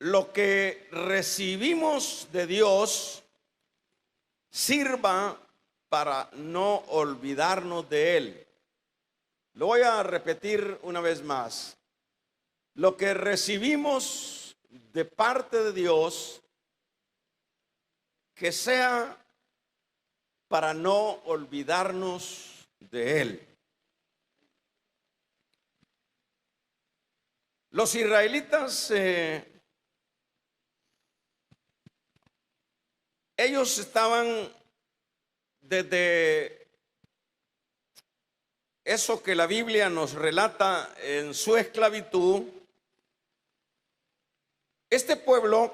lo que recibimos de Dios sirva para no olvidarnos de Él. Lo voy a repetir una vez más. Lo que recibimos de parte de Dios, que sea para no olvidarnos de Él. Los israelitas, ellos estaban desde eso que la Biblia nos relata en su esclavitud. Este pueblo,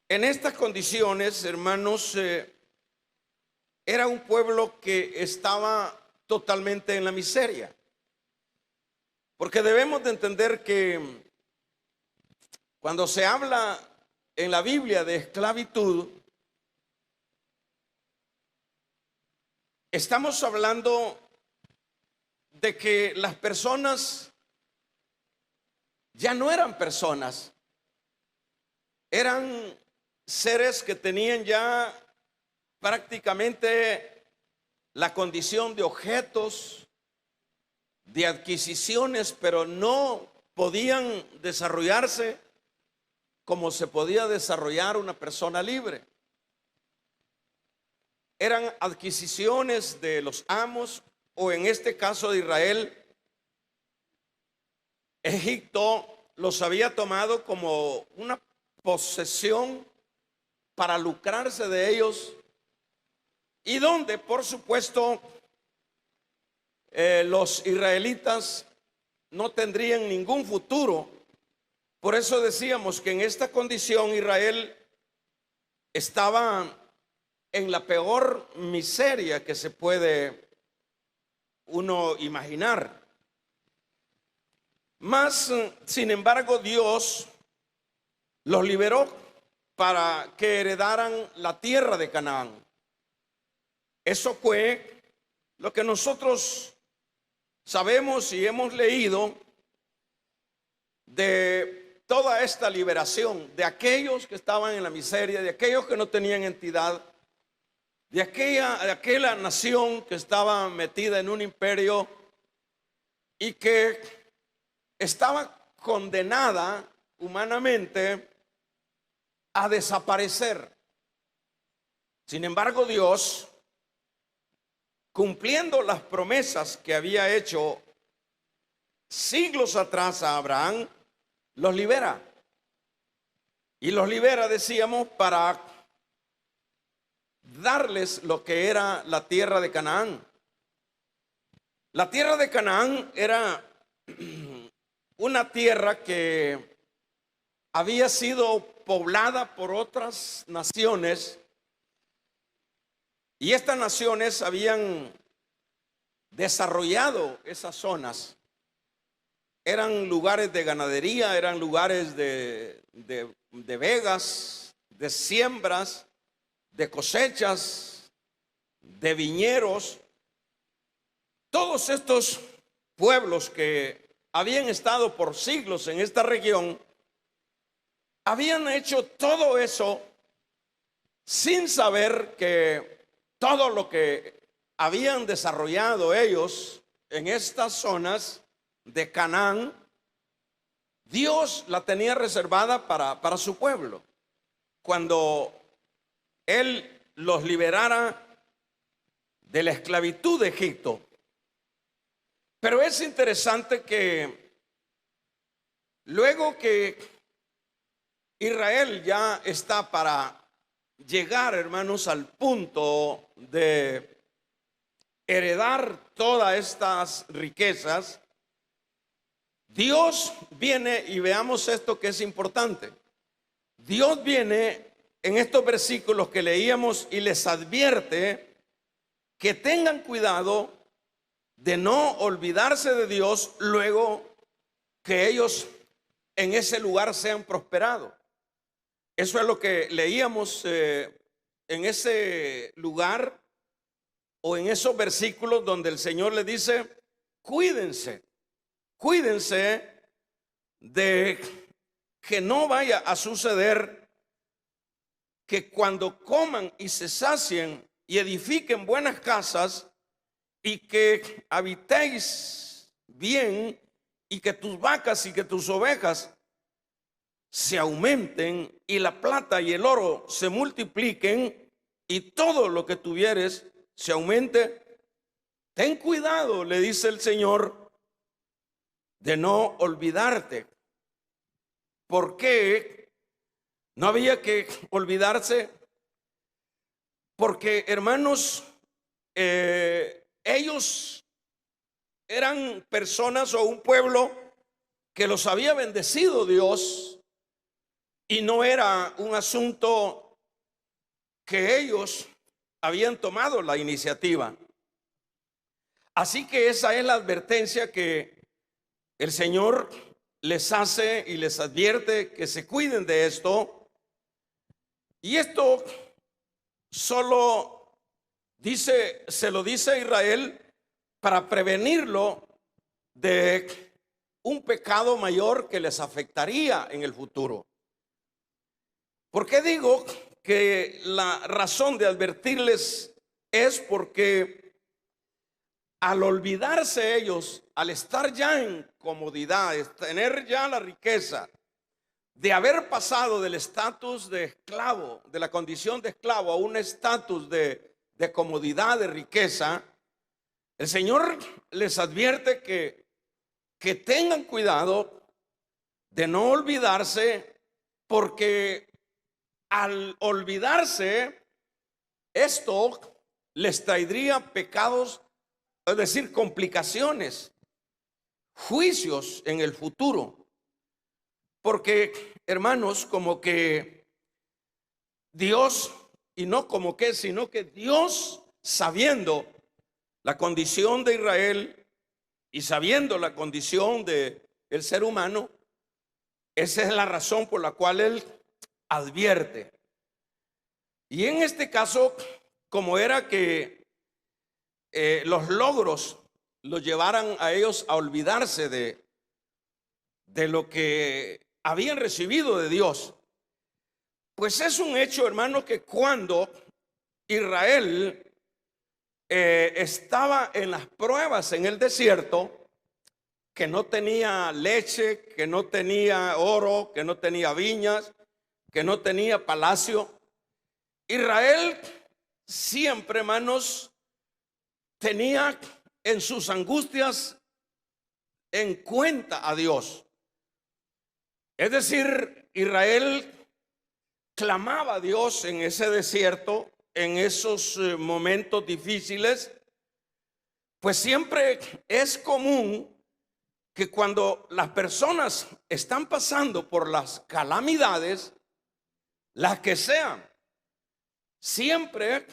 en estas condiciones, hermanos, era un pueblo que estaba totalmente en la miseria. Porque debemos de entender que cuando se habla en la Biblia de esclavitud, estamos hablando de que las personas ya no eran personas, eran seres que tenían ya prácticamente la condición de objetos, de adquisiciones, pero no podían desarrollarse como se podía desarrollar una persona libre. Eran adquisiciones de los amos, o en este caso de Israel, Egipto los había tomado como una posesión para lucrarse de ellos, y donde, por supuesto, los israelitas no tendrían ningún futuro. Por eso decíamos que en esta condición Israel estaba en la peor miseria que se puede uno imaginar. Mas, sin embargo, Dios los liberó para que heredaran la tierra de Canaán. Eso fue lo que nosotros sabemos y hemos leído de toda esta liberación de aquellos que estaban en la miseria, de aquellos que no tenían entidad, de aquella nación que estaba metida en un imperio y que estaba condenada humanamente a desaparecer. Sin embargo, Dios, cumpliendo las promesas que había hecho siglos atrás a Abraham, los libera. Y los libera, decíamos, para darles lo que era la tierra de Canaán. La tierra de Canaán era una tierra que había sido poblada por otras naciones, y estas naciones habían desarrollado esas zonas. Eran lugares de ganadería, eran lugares de vegas, de siembras, de cosechas, de viñeros. Todos estos pueblos que habían estado por siglos en esta región habían hecho todo eso sin saber que todo lo que habían desarrollado ellos en estas zonas de Canaán, Dios la tenía reservada para su pueblo. Cuando Él los liberara de la esclavitud de Egipto. Pero es interesante que luego que Israel ya está para llegar, hermanos, al punto de heredar todas estas riquezas, Dios viene, y veamos esto que es importante. Dios viene en estos versículos que leíamos y les advierte que tengan cuidado de no olvidarse de Dios luego que ellos en ese lugar sean prosperados. Eso es lo que leíamos en ese lugar, o en esos versículos donde el Señor le dice: cuídense de que no vaya a suceder que cuando coman y se sacien y edifiquen buenas casas y que habitéis bien y que tus vacas y que tus ovejas se aumenten y la plata y el oro se multipliquen y todo lo que tuvieres se aumente. Ten cuidado, le dice el Señor, de no olvidarte. ¿Por qué no había que olvidarse? Porque, hermanos, ellos eran personas o un pueblo que los había bendecido Dios, y no era un asunto que ellos habían tomado la iniciativa. Así que esa es la advertencia que el Señor les hace y les advierte, que se cuiden de esto. Y esto solo se lo dice a Israel para prevenirlo de un pecado mayor que les afectaría en el futuro. ¿Por qué digo que la razón de advertirles es porque al olvidarse ellos, al estar ya en comodidad, tener ya la riqueza, de haber pasado del estatus de esclavo, de la condición de esclavo, a un estatus de comodidad, de riqueza, el Señor les advierte que tengan cuidado de no olvidarse, porque al olvidarse, esto les traería pecados, es decir, complicaciones, juicios en el futuro. Porque, hermanos, como que Dios, y no como que, sino que Dios, sabiendo la condición de Israel y sabiendo la condición del ser humano, esa es la razón por la cual Él advierte. Y en este caso, como era que los logros los llevaran a ellos a olvidarse de lo que habían recibido de Dios, pues es un hecho, hermano, que cuando Israel estaba en las pruebas en el desierto, que no tenía leche, que no tenía oro, que no tenía viñas, que no tenía palacio, Israel siempre, hermanos, tenía en sus angustias en cuenta a Dios. Es decir, Israel clamaba a Dios en ese desierto, en esos momentos difíciles, pues siempre es común que cuando las personas están pasando por las calamidades, las que sean, siempre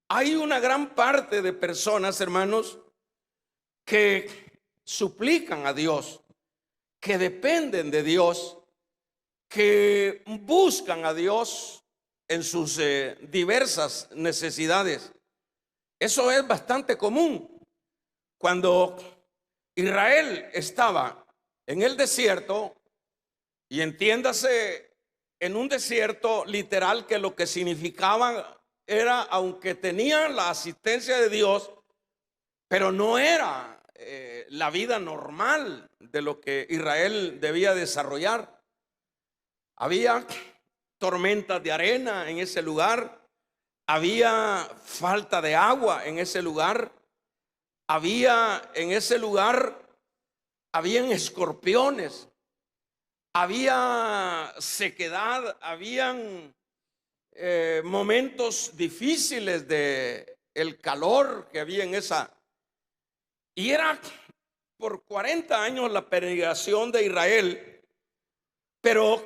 hay una gran parte de personas, hermanos, que suplican a Dios, que dependen de Dios, que buscan a Dios en sus diversas necesidades. Eso es bastante común. Cuando Israel estaba en el desierto, y entiéndase en un desierto literal, que lo que significaba era, aunque tenían la asistencia de Dios, pero no era la vida normal de lo que Israel debía desarrollar. Había tormentas de arena en ese lugar, había falta de agua en ese lugar, habían escorpiones, había sequedad, habían momentos difíciles de el calor que había en esa. Y era por 40 años la peregrinación de Israel, pero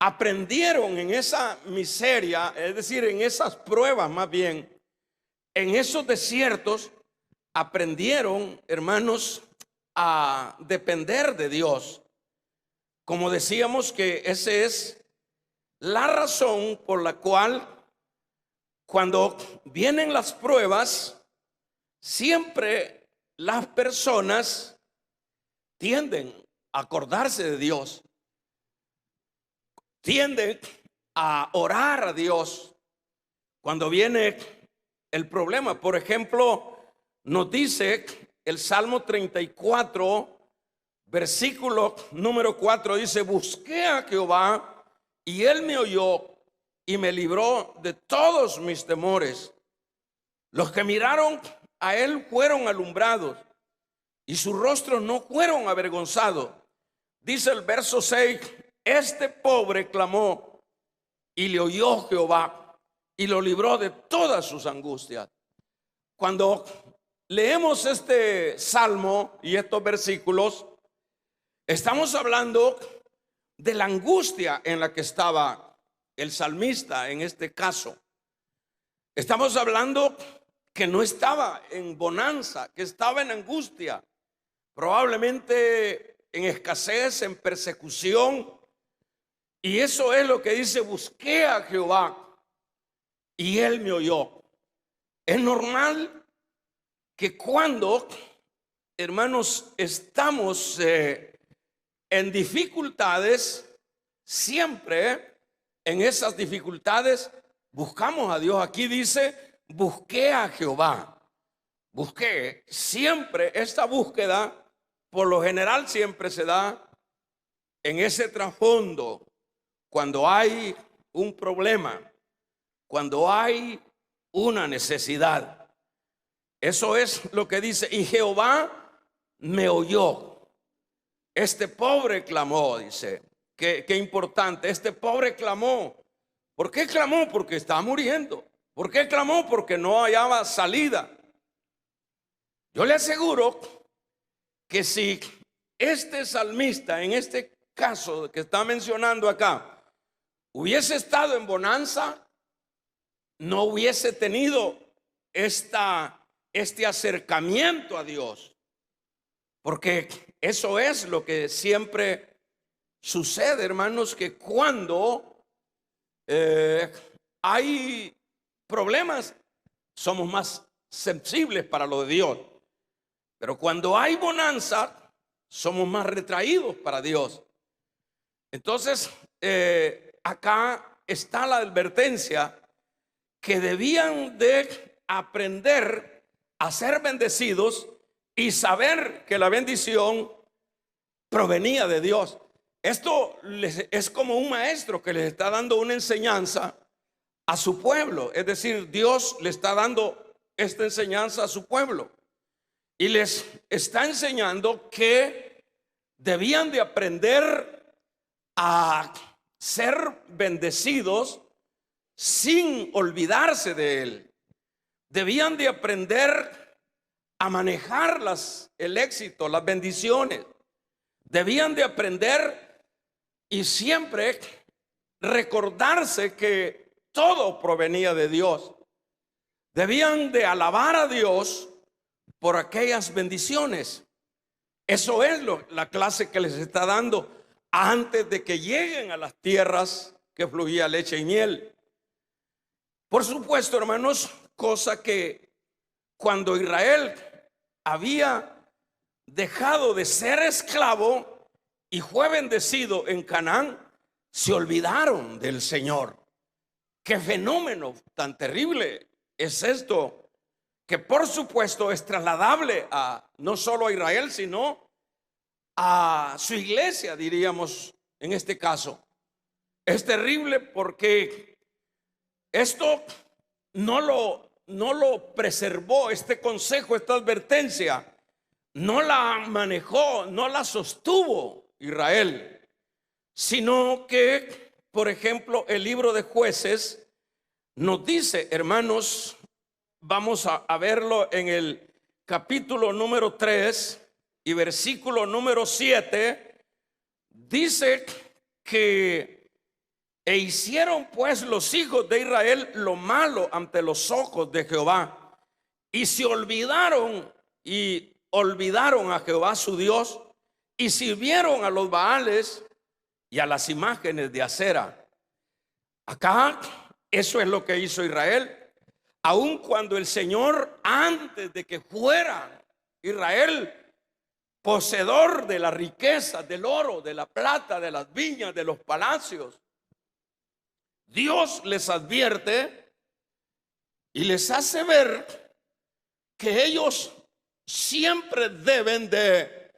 aprendieron en esa miseria, es decir, en esas pruebas más bien, en esos desiertos, aprendieron, hermanos, a depender de Dios. Como decíamos, que esa es la razón por la cual cuando vienen las pruebas, siempre las personas tienden a acordarse de Dios. tienden a orar a Dios cuando viene el problema. Por ejemplo, nos dice el Salmo 34, versículo número 4, dice: busqué a Jehová y él me oyó y me libró de todos mis temores. Los que miraron a él fueron alumbrados y sus rostros no fueron avergonzados. Dice el verso 6: este pobre clamó y le oyó Jehová y lo libró de todas sus angustias. Cuando leemos este salmo y estos versículos, estamos hablando de la angustia en la que estaba el salmista en este caso. Estamos hablando que no estaba en bonanza, que estaba en angustia, probablemente en escasez, en persecución. Y eso es lo que dice: busqué a Jehová y él me oyó. Es normal que cuando, hermanos, estamos en dificultades, siempre en esas dificultades buscamos a Dios. Aquí dice: busqué a Jehová. Busqué. Siempre esta búsqueda, por lo general, siempre se da en ese trasfondo, cuando hay un problema, cuando hay una necesidad. Eso es lo que dice: y Jehová me oyó. Este pobre clamó, dice. Qué importante. Este pobre clamó. ¿Por qué clamó? Porque estaba muriendo. ¿Por qué clamó? Porque no hallaba salida. Yo le aseguro que si este salmista, en este caso que está mencionando acá, hubiese estado en bonanza, no hubiese tenido este acercamiento a Dios, porque eso es lo que siempre sucede, hermanos, que cuando hay problemas somos más sensibles para lo de Dios, pero cuando hay bonanza somos más retraídos para Dios. Entonces acá está la advertencia que debían de aprender a ser bendecidos y saber que la bendición provenía de Dios. Esto es como un maestro que les está dando una enseñanza a su pueblo. Es decir, Dios le está dando esta enseñanza a su pueblo y les está enseñando que debían de aprender a ser bendecidos sin olvidarse de él. Debían de aprender a manejar el éxito, las bendiciones. Debían de aprender y siempre recordarse que todo provenía de Dios. Debían de alabar a Dios por aquellas bendiciones. Eso es la clase que les está dando antes de que lleguen a las tierras que fluía leche y miel. Por supuesto, hermanos, cosa que cuando Israel había dejado de ser esclavo y fue bendecido en Canaán, se olvidaron del Señor. Qué fenómeno tan terrible es esto, que por supuesto es trasladable a no solo a Israel, sino a su iglesia, diríamos en este caso. Es terrible porque esto no lo preservó, este consejo, esta advertencia, no la manejó, no la sostuvo Israel, sino que, por ejemplo, el libro de Jueces nos dice, hermanos, vamos a verlo en el capítulo número 3 y versículo número 7, dice que hicieron pues los hijos de Israel lo malo ante los ojos de Jehová y se olvidaron a Jehová su Dios y sirvieron a los Baales y a las imágenes de acera. Acá eso es lo que hizo Israel, aun cuando el Señor, antes de que fuera Israel poseedor de la riqueza, del oro, de la plata, de las viñas, de los palacios, Dios les advierte y les hace ver que ellos siempre deben de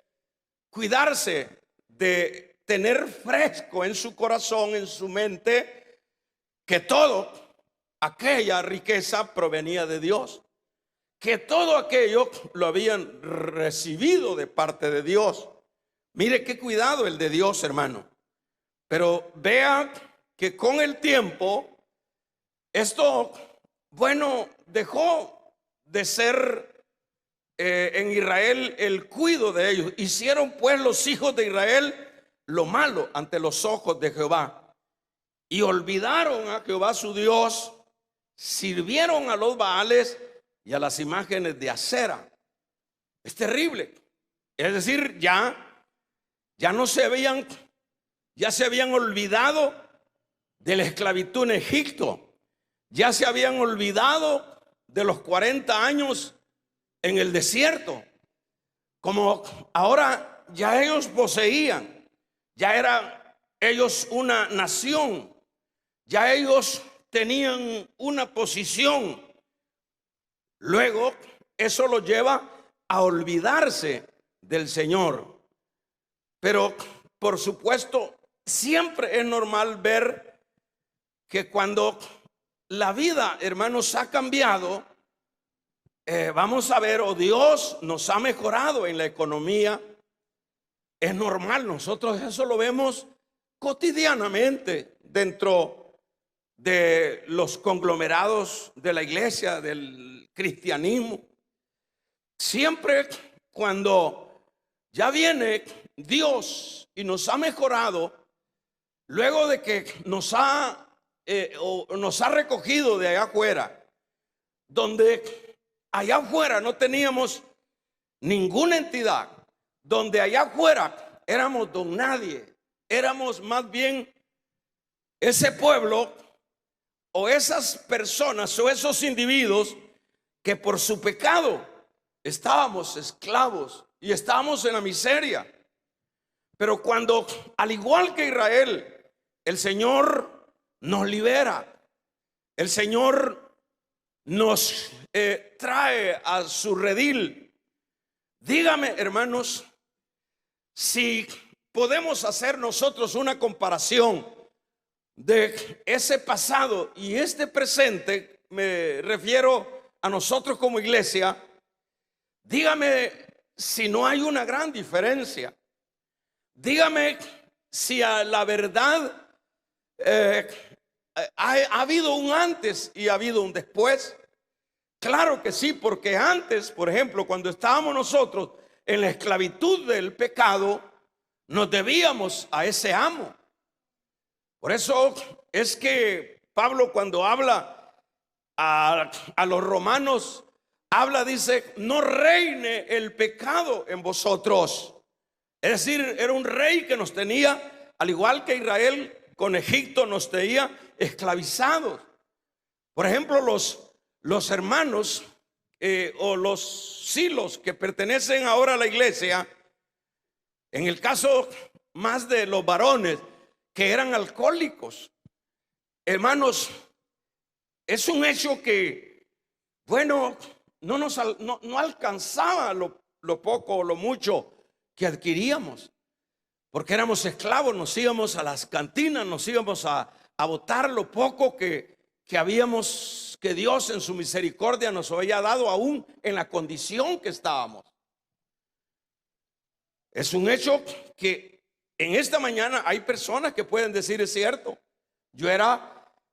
cuidarse, de tener fresco en su corazón, en su mente, que todo aquella riqueza provenía de Dios, que todo aquello lo habían recibido de parte de Dios. Mire qué cuidado el de Dios, hermano. Pero vea que con el tiempo esto, bueno, dejó de ser en Israel el cuidado de ellos. Hicieron pues los hijos de Israel lo malo ante los ojos de Jehová y olvidaron a Jehová su Dios, sirvieron a los Baales y a las imágenes de acera. Es terrible. Es decir, ya no se habían, ya se habían olvidado de la esclavitud en Egipto, ya se habían olvidado de los 40 años en el desierto. Como ahora ya ellos poseían, ya eran ellos una nación, ya ellos tenían una posición. Luego eso los lleva a olvidarse del Señor. Pero por supuesto siempre es normal ver que cuando la vida, hermanos, ha cambiado, vamos a ver, o Dios nos ha mejorado en la economía. Es normal, nosotros eso lo vemos cotidianamente dentro de los conglomerados de la iglesia, del cristianismo. Siempre cuando ya viene Dios y nos ha mejorado, luego de que nos ha recogido de allá afuera, donde allá afuera no teníamos ninguna entidad, donde allá afuera éramos don nadie, éramos más bien ese pueblo o esas personas o esos individuos que por su pecado estábamos esclavos y estábamos en la miseria. Pero cuando, al igual que Israel, el Señor nos libera, el Señor nos trae a su redil. Dígame, hermanos, si podemos hacer nosotros una comparación de ese pasado y este presente, me refiero a nosotros como iglesia. Dígame si no hay una gran diferencia. Dígame si a la verdad ha habido un antes y ha habido un después. Claro que sí, porque antes, por ejemplo, cuando estábamos nosotros en la esclavitud del pecado, nos debíamos a ese amo. Por eso es que Pablo, cuando habla a los romanos, dice, no reine el pecado en vosotros. Es decir, era un rey que nos tenía, al igual que Israel con Egipto, nos tenía esclavizados. Por ejemplo, los hermanos o los silos que pertenecen ahora a la iglesia, en el caso más de los varones que eran alcohólicos, hermanos, es un hecho que, bueno, no alcanzaba lo poco o lo mucho que adquiríamos, porque éramos esclavos. Nos íbamos a las cantinas, nos íbamos a botar lo poco que habíamos, que Dios en su misericordia nos había dado, aún en la condición que estábamos. Es un hecho que en esta mañana hay personas que pueden decir, es cierto,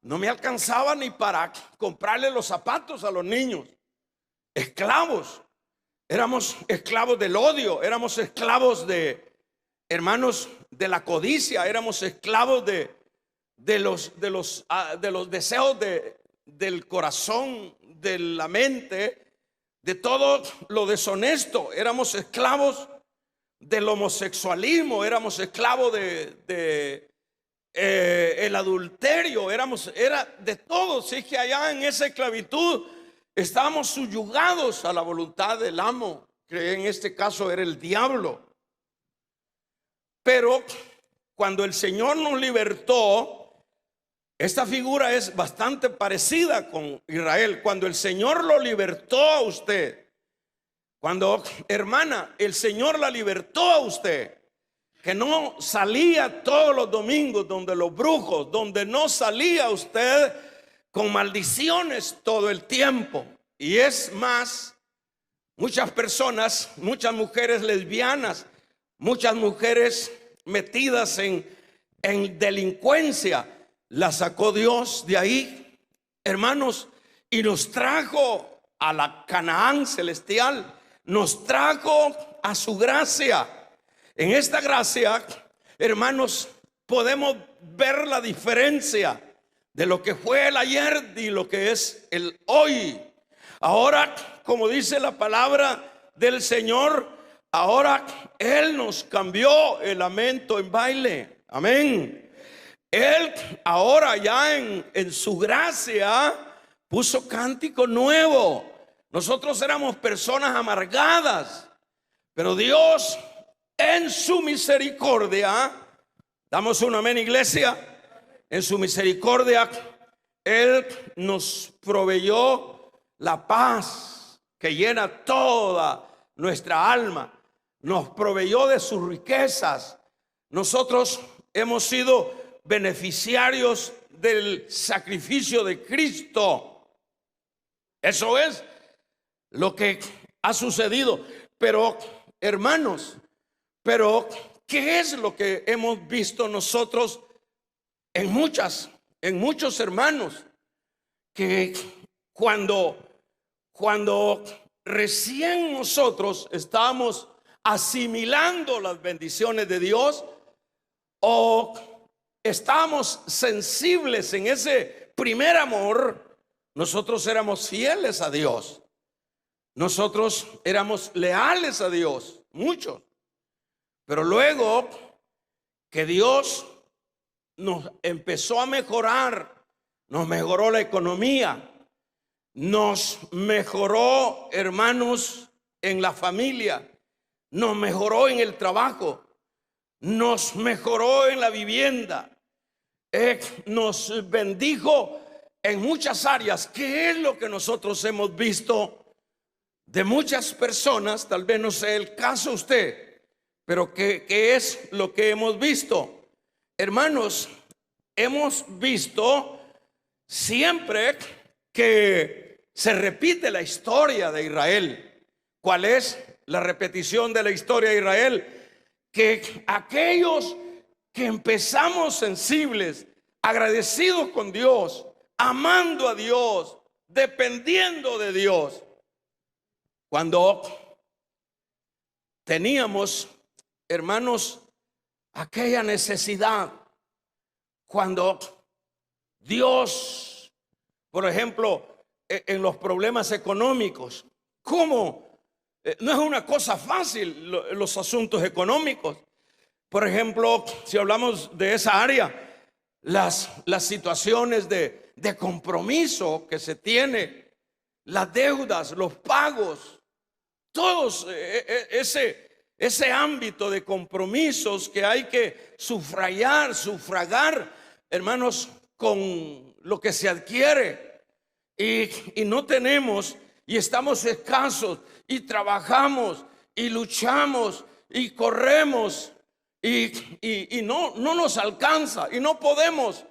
no me alcanzaba ni para comprarle los zapatos a los niños. Esclavos, éramos esclavos del odio, éramos esclavos hermanos, de la codicia, éramos esclavos de los deseos del corazón, de la mente, de todo lo deshonesto. Éramos esclavos del homosexualismo, éramos esclavos el adulterio, era de todo. Si es que allá en esa esclavitud estábamos subyugados a la voluntad del amo, que en este caso era el diablo. Pero cuando el Señor nos libertó, Esta figura es bastante parecida con Israel. Cuando el Señor lo libertó a usted, cuando, hermana, el Señor la libertó a usted, que no salía todos los domingos donde los brujos, donde no salía usted con maldiciones todo el tiempo. Y es más, muchas personas, muchas mujeres lesbianas, muchas mujeres metidas en delincuencia, la sacó Dios de ahí, hermanos, y nos trajo a la Canaán celestial, nos trajo a su gracia. En esta gracia, hermanos, podemos ver la diferencia de lo que fue el ayer y lo que es el hoy. Ahora, como dice la palabra del Señor, ahora Él nos cambió el lamento en baile. Amén. Él ahora ya en su gracia puso cántico nuevo. Nosotros éramos personas amargadas, pero Dios en su misericordia, damos un amén, iglesia, en su misericordia Él nos proveyó la paz que llena toda nuestra alma, nos proveyó de sus riquezas. Nosotros hemos sido beneficiarios del sacrificio de Cristo. Eso es lo que ha sucedido. Pero, hermanos, ¿qué es lo que hemos visto nosotros en muchos hermanos? Que cuando recién nosotros estábamos asimilando las bendiciones de Dios, o estábamos sensibles en ese primer amor, nosotros éramos fieles a Dios, nosotros éramos leales a Dios, muchos. Pero luego que Dios nos empezó a mejorar, nos mejoró la economía, nos mejoró, hermanos, en la familia, nos mejoró en el trabajo, nos mejoró en la vivienda, nos bendijo en muchas áreas. ¿Qué es lo que nosotros hemos visto de muchas personas? Tal vez no sea el caso usted, pero ¿qué es lo que hemos visto? Hermanos, hemos visto siempre que se repite la historia de Israel. ¿Cuál es la repetición de la historia de Israel? Que aquellos que empezamos sensibles, agradecidos con Dios, amando a Dios, dependiendo de Dios, cuando teníamos, hermanos, aquella necesidad, cuando Dios, por ejemplo, en los problemas económicos, ¿cómo? No es una cosa fácil los asuntos económicos. Por ejemplo, si hablamos de esa área, las situaciones de compromiso que se tiene, las deudas, los pagos, todos ese ámbito de compromisos que hay que sufragar, hermanos, con lo que se adquiere, y no tenemos, y estamos escasos, y trabajamos y luchamos y corremos y no nos alcanza, y no podemos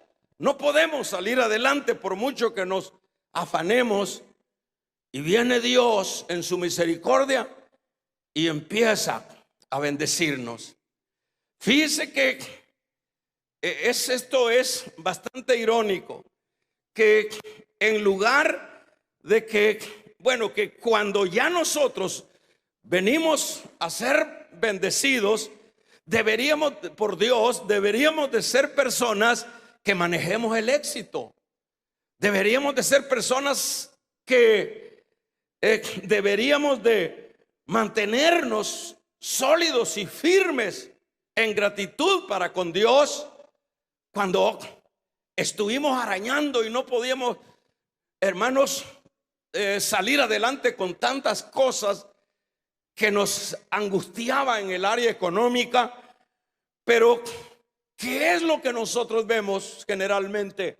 salir adelante por mucho que nos afanemos. Y viene Dios en su misericordia y empieza a bendecirnos. Fíjese que esto es bastante irónico, que en lugar de que cuando ya nosotros venimos a ser bendecidos, por Dios, deberíamos de ser personas que manejemos el éxito. Deberíamos de ser personas que deberíamos de mantenernos sólidos y firmes en gratitud para con Dios. Cuando estuvimos arañando y no podíamos, hermanos, salir adelante con tantas cosas que nos angustiaba en el área económica. Pero ¿qué es lo que nosotros vemos generalmente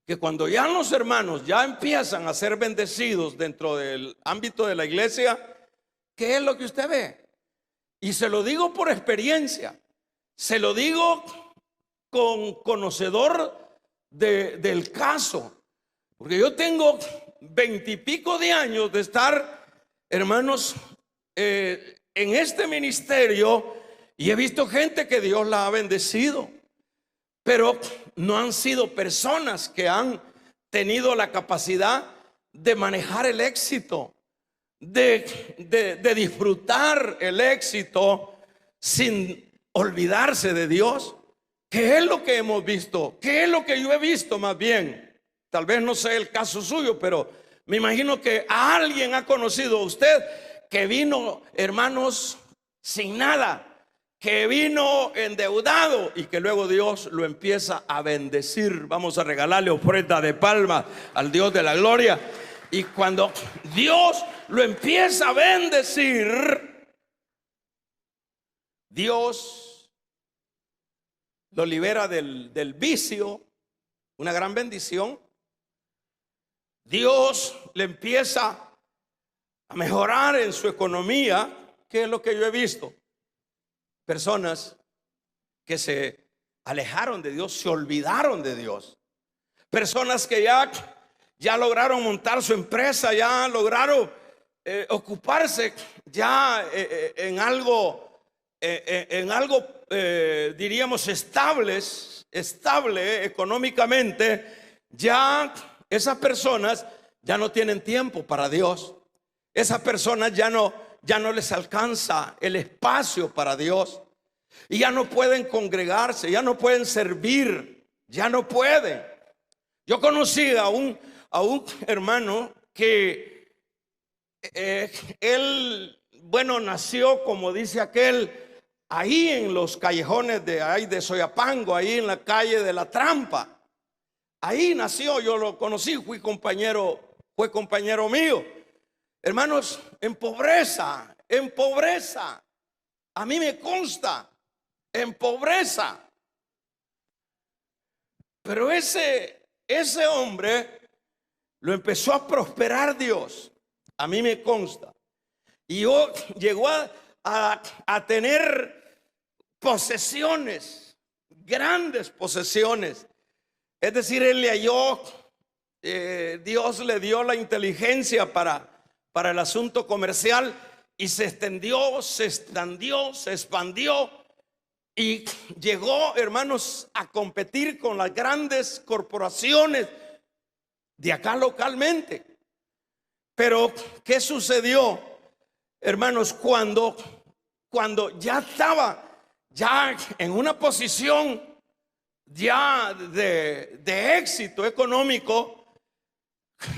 que cuando ya los hermanos ya empiezan a ser bendecidos dentro del ámbito de la iglesia, ¿qué es lo que usted ve? Y se lo digo por experiencia, se lo digo con conocedor del caso, porque yo tengo 20 y pico de años de estar, hermanos, en este ministerio, y he visto gente que Dios la ha bendecido, pero no han sido personas que han tenido la capacidad de manejar el éxito, de disfrutar el éxito sin olvidarse de Dios. ¿Qué es lo que hemos visto? ¿Qué es lo que yo he visto más bien? Tal vez no sea el caso suyo, pero me imagino que a alguien ha conocido usted que vino, hermanos, sin nada, que vino endeudado y que luego Dios lo empieza a bendecir. Vamos a regalarle ofrenda de palmas al Dios de la gloria. Y cuando Dios lo empieza a bendecir, Dios lo libera del vicio, una gran bendición. Dios le empieza a mejorar en su economía. ¿Qué es lo que yo he visto? Personas que se alejaron de Dios, se olvidaron de Dios. Personas que ya lograron montar su empresa, ya lograron ocuparse ya en algo, diríamos estable económicamente. Ya esas personas ya no tienen tiempo para Dios. Esas personas ya no les alcanza el espacio para Dios, y ya no pueden congregarse, ya no pueden servir, ya no pueden. Yo conocí a un hermano que él, bueno, nació, como dice aquel, ahí en los callejones de Soyapango, ahí en la calle de La Trampa. Ahí nació, yo lo conocí, fue compañero mío. Hermanos, en pobreza, a mí me consta, en pobreza. Pero ese hombre lo empezó a prosperar Dios, a mí me consta. Y llegó a tener posesiones, grandes posesiones. Es decir, él le halló, Dios le dio la inteligencia para el asunto comercial, y se expandió y llegó, hermanos, a competir con las grandes corporaciones de acá localmente. Pero ¿qué sucedió, hermanos? Cuando ya estaba en una posición ya de éxito económico,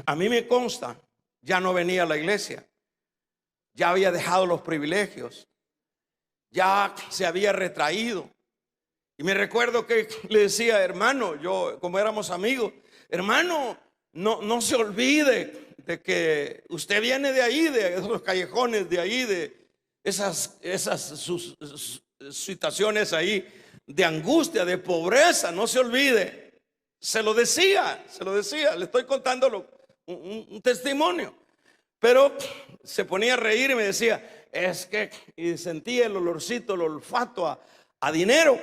a mí me consta, ya no venía a la iglesia, ya había dejado los privilegios, ya se había retraído. Y me recuerdo que le decía, hermano, yo, como éramos amigos, hermano, no se olvide de que usted viene de ahí, de esos callejones de ahí, de esas sus situaciones ahí de angustia, de pobreza. No se olvide. Se lo decía, le estoy contando un testimonio. Pero se ponía a reír y me decía, es que, y sentía el olorcito, el olfato a dinero.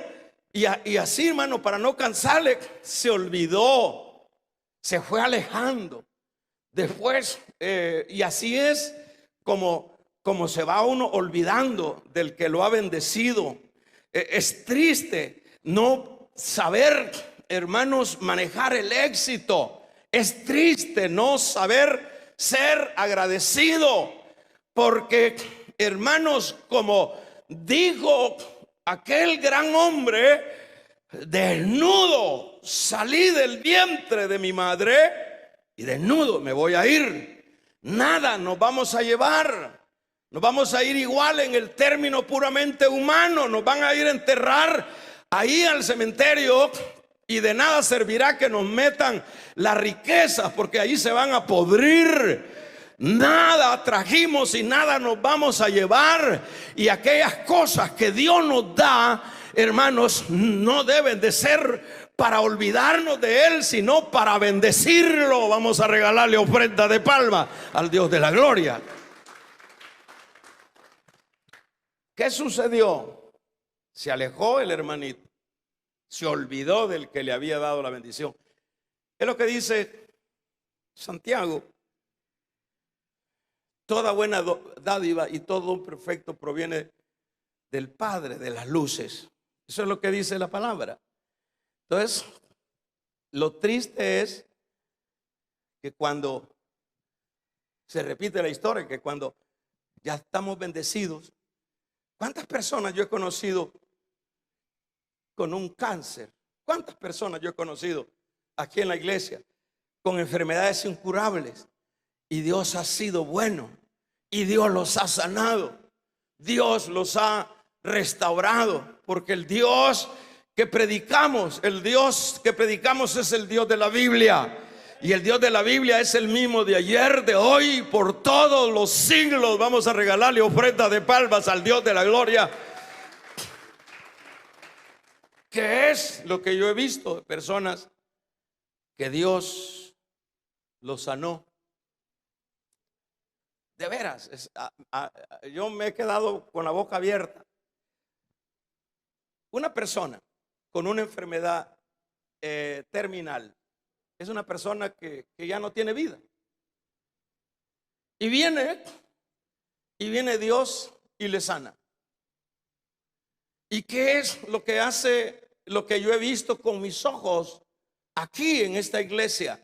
Y así, hermano, para no cansarle, se olvidó, se fue alejando. Después, y así es como se va uno olvidando del que lo ha bendecido. Es triste no saber, hermanos, manejar el éxito. Es triste no saber ser agradecido, porque, hermanos, como dijo aquel gran hombre, desnudo salí del vientre de mi madre y desnudo me voy a ir. Nada nos vamos a llevar. Nos vamos a ir igual en el término puramente humano. Nos van a ir a enterrar ahí al cementerio, y de nada servirá que nos metan las riquezas, porque ahí se van a podrir. Nada trajimos y nada nos vamos a llevar. Y aquellas cosas que Dios nos da, hermanos, no deben de ser para olvidarnos de Él, sino para bendecirlo. Vamos a regalarle ofrenda de palma al Dios de la gloria. ¿Qué sucedió? Se alejó el hermanito, se olvidó del que le había dado la bendición. Es lo que dice Santiago: toda buena dádiva y todo don perfecto proviene del Padre de las luces. Eso es lo que dice la palabra. Entonces, lo triste es que cuando se repite la historia, que cuando ya estamos bendecidos, ¿cuántas personas yo he conocido con un cáncer? ¿Cuántas personas yo he conocido aquí en la iglesia con enfermedades incurables? Y Dios ha sido bueno, y Dios los ha sanado, Dios los ha restaurado, porque el Dios que predicamos, el Dios que predicamos es el Dios de la Biblia. Y el Dios de la Biblia es el mismo de ayer, de hoy, por todos los siglos. Vamos a regalarle ofrenda de palmas al Dios de la gloria. ¿Qué es lo que yo he visto de personas que Dios los sanó? De veras, yo me he quedado con la boca abierta. Una persona con una enfermedad terminal es una persona que ya no tiene vida. Y viene Dios y le sana. ¿Y qué es lo que hace, lo que yo he visto con mis ojos aquí en esta iglesia?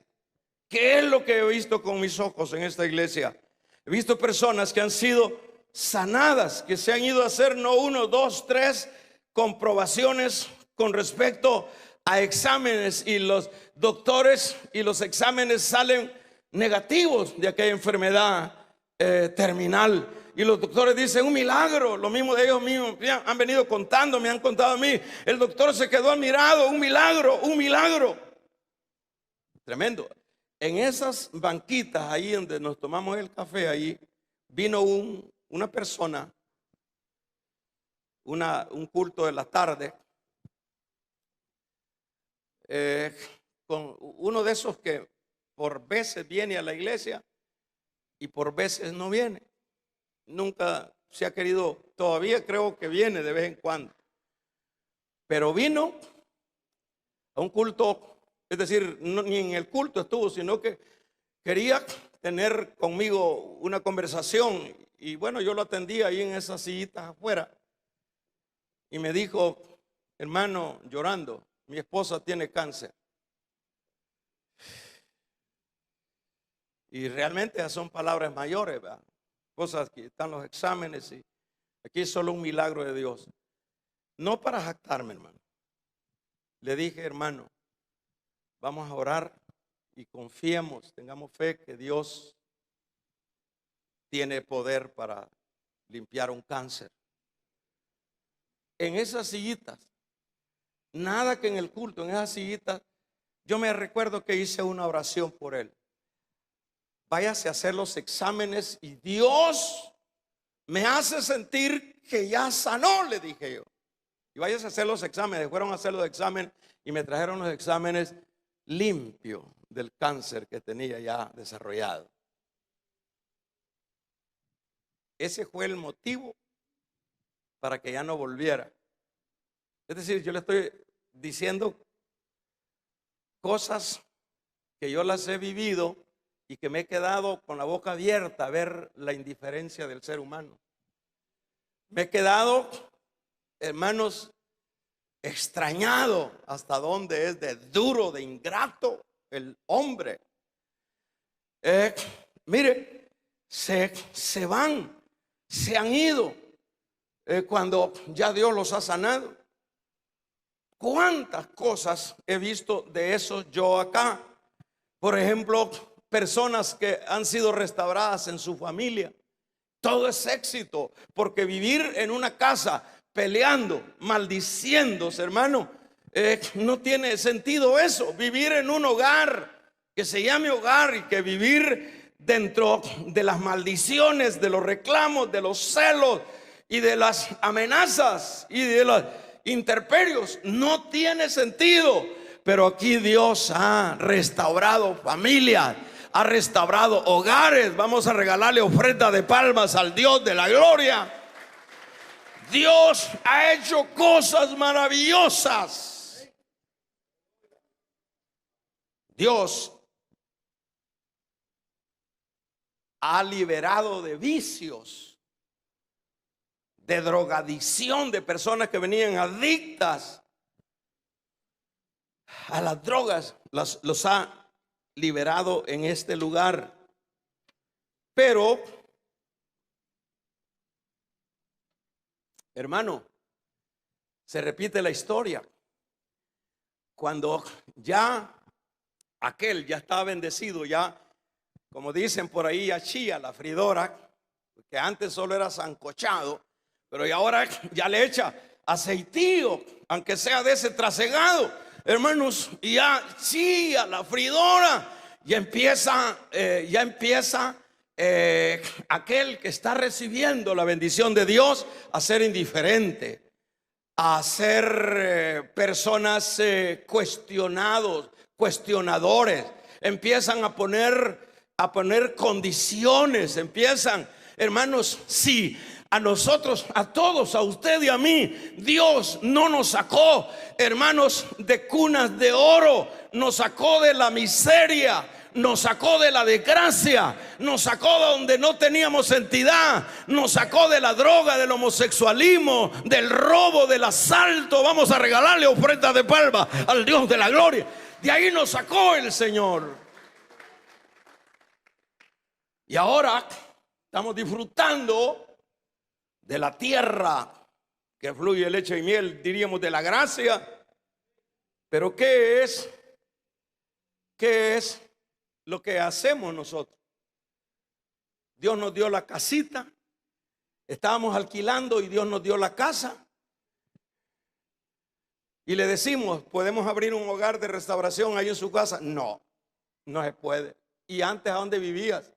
¿Qué es lo que he visto con mis ojos en esta iglesia? He visto personas que han sido sanadas, que se han ido a hacer no 1, 2, 3 comprobaciones con respecto a exámenes, y los doctores y los exámenes salen negativos de aquella enfermedad terminal. Y los doctores dicen: un milagro. Lo mismo de ellos mismos han venido contando, me han contado a mí. El doctor se quedó admirado: un milagro, un milagro. Tremendo. En esas banquitas ahí donde nos tomamos el café, ahí vino una persona, un culto de la tarde, con uno de esos que por veces viene a la iglesia y por veces no viene. Nunca se ha querido, todavía creo que viene de vez en cuando, pero vino a un culto. Es decir, ni en el culto estuvo, sino que quería tener conmigo una conversación. Y bueno, yo lo atendí ahí en esas sillitas afuera. Y me dijo: hermano, llorando, mi esposa tiene cáncer. Y realmente esas son palabras mayores, ¿verdad? Cosas que están los exámenes, y aquí es solo un milagro de Dios. No para jactarme, hermano. Le dije: hermano, vamos a orar y confiemos, tengamos fe que Dios tiene poder para limpiar un cáncer. En esas sillitas, nada que en el culto, en esas sillitas, yo me recuerdo que hice una oración por él. Váyase a hacer los exámenes y Dios me hace sentir que ya sanó, le dije yo. Y váyase a hacer los exámenes. Fueron a hacer los exámenes y me trajeron los exámenes limpio del cáncer que tenía ya desarrollado. Ese fue el motivo para que ya no volviera. Es decir, yo le estoy diciendo cosas que yo las he vivido y que me he quedado con la boca abierta a ver la indiferencia del ser humano. Me he quedado, hermanos, extrañado hasta dónde es de duro, de ingrato el hombre. Mire, se van, se han ido cuando ya Dios los ha sanado. ¿Cuántas cosas he visto de eso yo acá? Por ejemplo, personas que han sido restauradas en su familia. Todo es éxito, porque vivir en una casa peleando, maldiciéndose, hermano, no tiene sentido eso. Vivir en un hogar que se llame hogar y que vivir dentro de las maldiciones, de los reclamos, de los celos y de las amenazas y de los interperios, no tiene sentido. pero aquí Dios ha restaurado familias, ha restaurado hogares. Vamos a regalarle ofrenda de palmas al Dios de la gloria. Dios ha hecho cosas maravillosas. Dios ha liberado de vicios, de drogadicción, de personas que venían adictas a las drogas. Los ha liberado en este lugar. Pero, hermano, se repite la historia. Cuando ya aquel ya estaba bendecido, ya, como dicen por ahí, ya chía la fridora, que antes solo era sancochado, pero y ahora ya le echa aceitío, aunque sea de ese trasegado, hermanos, y ya chía la fridora. Ya empieza aquel que está recibiendo la bendición de Dios a ser indiferente, a ser personas cuestionadores. Empiezan a poner condiciones. Empiezan, hermanos, si a nosotros, a todos, a usted y a mí, Dios no nos sacó, hermanos, de cunas de oro, nos sacó de la miseria, nos sacó de la desgracia, nos sacó de donde no teníamos entidad, nos sacó de la droga, del homosexualismo, del robo, del asalto. Vamos a regalarle ofrenda de palma al Dios de la gloria. De ahí nos sacó el Señor. Y ahora estamos disfrutando de la tierra que fluye leche y miel, diríamos de la gracia. Pero ¿qué es lo que hacemos nosotros? Dios nos dio la casita, estábamos alquilando y Dios nos dio la casa. Y le decimos, ¿podemos abrir un hogar de restauración ahí en su casa? No, no se puede. ¿Y antes a dónde vivías?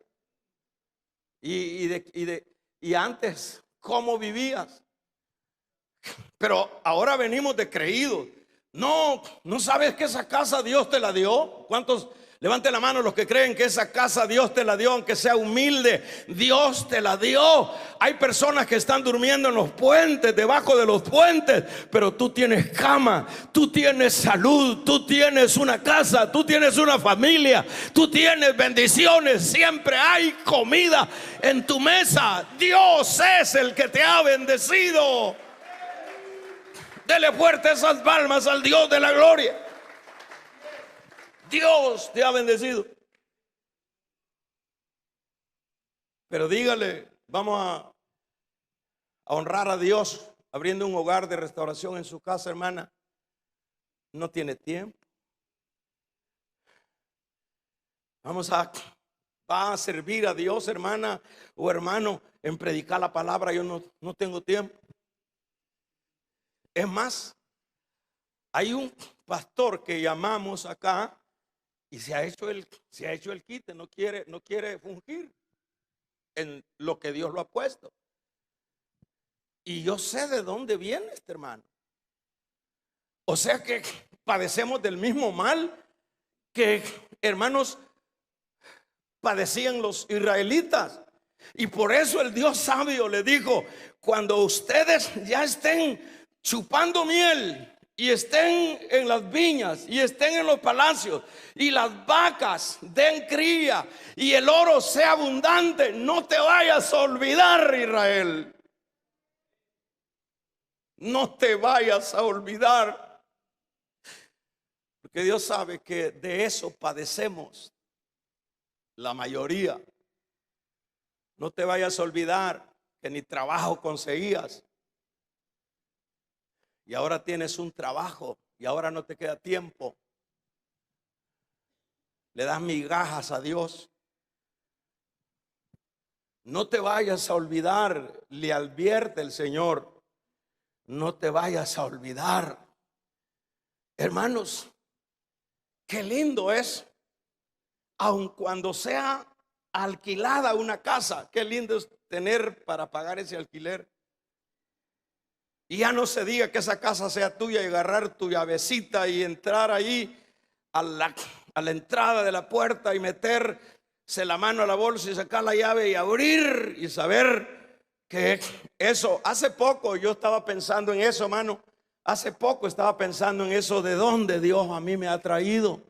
Y antes, ¿cómo vivías? Pero ahora venimos de creídos. No sabes que esa casa Dios te la dio. ¿Cuántos? Levante la mano los que creen que esa casa Dios te la dio, aunque sea humilde. Dios te la dio. Hay personas que están durmiendo en los puentes, debajo de los puentes, pero tú tienes cama, tú tienes salud, tú tienes una casa, tú tienes una familia, tú tienes bendiciones. Siempre hay comida en tu mesa. Dios es el que te ha bendecido. Dele fuerte esas palmas al Dios de la gloria. Dios te ha bendecido. Pero dígale, vamos a honrar a Dios abriendo un hogar de restauración en su casa, hermana. No tiene tiempo. Va a servir a Dios, hermana o hermano, en predicar la palabra. Yo no tengo tiempo. Es más, hay un pastor que llamamos acá y se ha hecho el quite, no quiere fungir en lo que Dios lo ha puesto. Y yo sé de dónde viene este hermano. O sea que padecemos del mismo mal que, hermanos, padecían los israelitas. Y por eso el Dios sabio le dijo: cuando ustedes ya estén chupando miel y estén en las viñas y estén en los palacios y las vacas den cría y el oro sea abundante, no te vayas a olvidar, Israel. No te vayas a olvidar, porque Dios sabe que de eso padecemos la mayoría. No te vayas a olvidar que ni trabajo conseguías y ahora tienes un trabajo y ahora no te queda tiempo. Le das migajas a Dios. No te vayas a olvidar, le advierte el Señor. No te vayas a olvidar. Hermanos, qué lindo es, aun cuando sea alquilada una casa, qué lindo es tener para pagar ese alquiler. Y ya no se diga que esa casa sea tuya y agarrar tu llavecita y entrar ahí a la entrada de la puerta y meterse la mano a la bolsa y sacar la llave y abrir y saber que eso. Hace poco yo estaba pensando en eso, hermano. Hace poco estaba pensando en eso, de dónde Dios a mí me ha traído.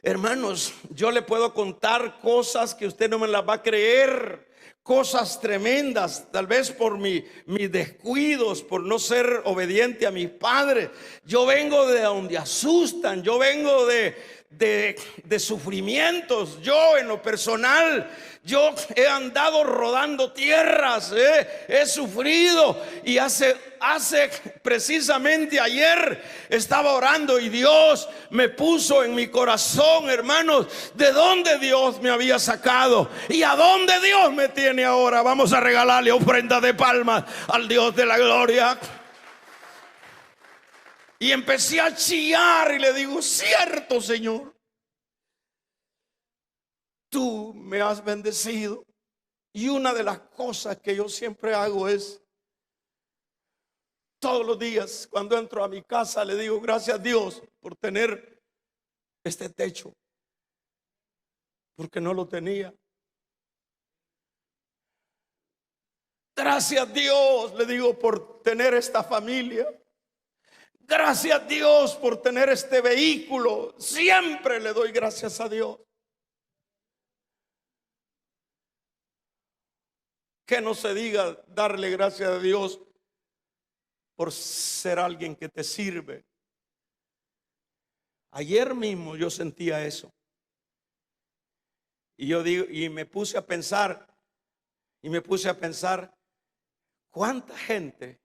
Hermanos, yo le puedo contar cosas que usted no me las va a creer. Cosas tremendas, tal vez por mis descuidos, por no ser obediente a mis padres. Yo vengo de donde asustan, yo vengo de sufrimientos. Yo en lo personal, yo he andado rodando tierras, he sufrido. Y hace precisamente ayer estaba orando y Dios me puso en mi corazón, hermanos, de dónde Dios me había sacado y a dónde Dios me tiene ahora. Vamos a regalarle ofrenda de palmas al Dios de la gloria. Y empecé a chillar y le digo: cierto, Señor, tú me has bendecido. Y una de las cosas que yo siempre hago es, todos los días cuando entro a mi casa, le digo: gracias a Dios por tener este techo, porque no lo tenía. Gracias a Dios, le digo, por tener esta familia. Gracias a Dios por tener este vehículo. Siempre le doy gracias a Dios. Que no se diga darle gracias a Dios por ser alguien que te sirve. Ayer mismo yo sentía eso. Y yo digo, y me puse a pensar, cuánta gente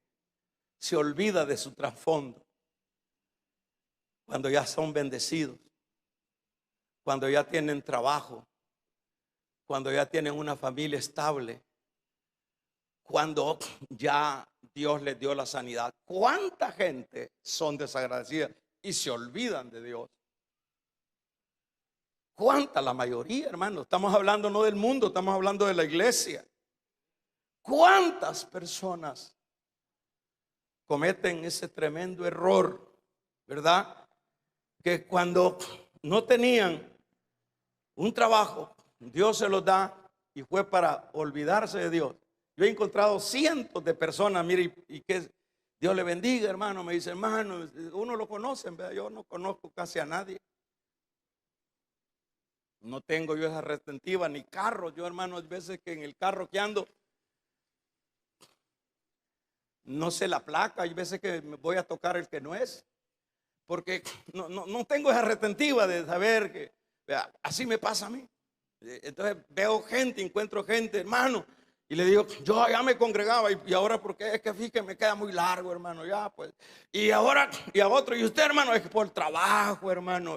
se olvida de su trasfondo cuando ya son bendecidos, cuando ya tienen trabajo, cuando ya tienen una familia estable, cuando ya Dios les dio la sanidad. ¿Cuánta gente son desagradecidas y se olvidan de Dios? ¿Cuánta? La mayoría, hermano. Estamos hablando no del mundo, estamos hablando de la iglesia. ¿Cuántas personas cometen ese tremendo error, verdad? Que cuando no tenían un trabajo, Dios se los da y fue para olvidarse de Dios. Yo he encontrado cientos de personas, mire, y que Dios le bendiga, hermano. Me dice: hermano, uno lo conoce, ¿verdad? Yo no conozco casi a nadie. No tengo yo esa retentiva ni carro. Yo, hermano, hay veces que en el carro que ando, no sé la placa. Hay veces que me voy a tocar el que no es, porque no tengo esa retentiva de saber que, vea, así me pasa a mí. Entonces veo gente, encuentro gente, hermano, y le digo: yo ya me congregaba y ahora, porque es que fíjate, me queda muy largo, hermano, ya pues. Y ahora, y a otro: y usted, hermano, es que por el trabajo, hermano.